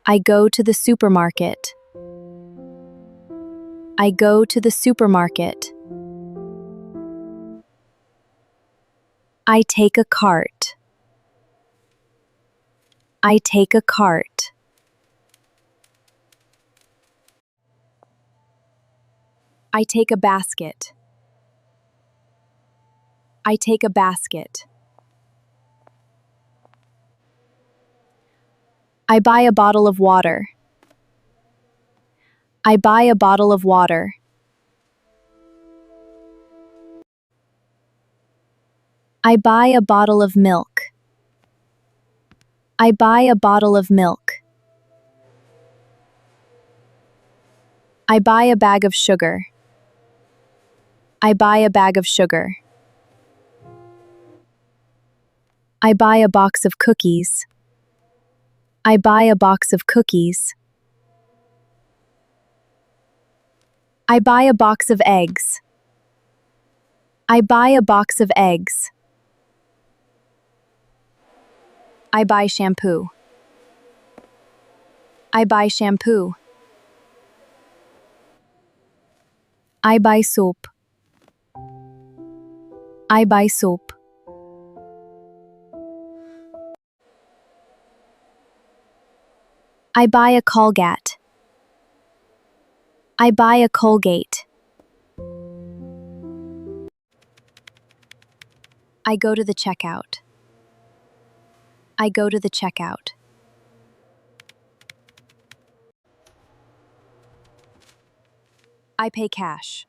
I go to the supermarket. I go to the supermarket. I take a cart. I take a cart. I take a basket. I take a basket. I buy a bottle of water. I buy a bottle of water. I buy a bottle of milk. I buy a bottle of milk. I buy a bag of sugar. I buy a bag of sugar. I buy a box of cookies. I buy a box of cookies. I buy a box of eggs. I buy a box of eggs. I buy shampoo. I buy shampoo. I buy soap. I buy soap. I buy a Colgate. I buy a Colgate. I go to the checkout. I go to the checkout. I pay cash.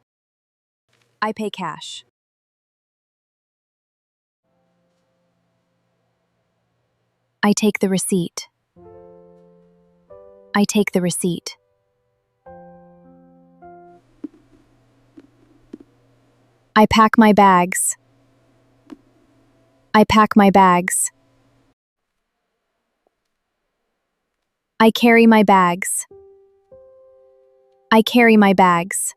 I pay cash. I take the receipt. I take the receipt. I pack my bags. I pack my bags. I carry my bags. I carry my bags.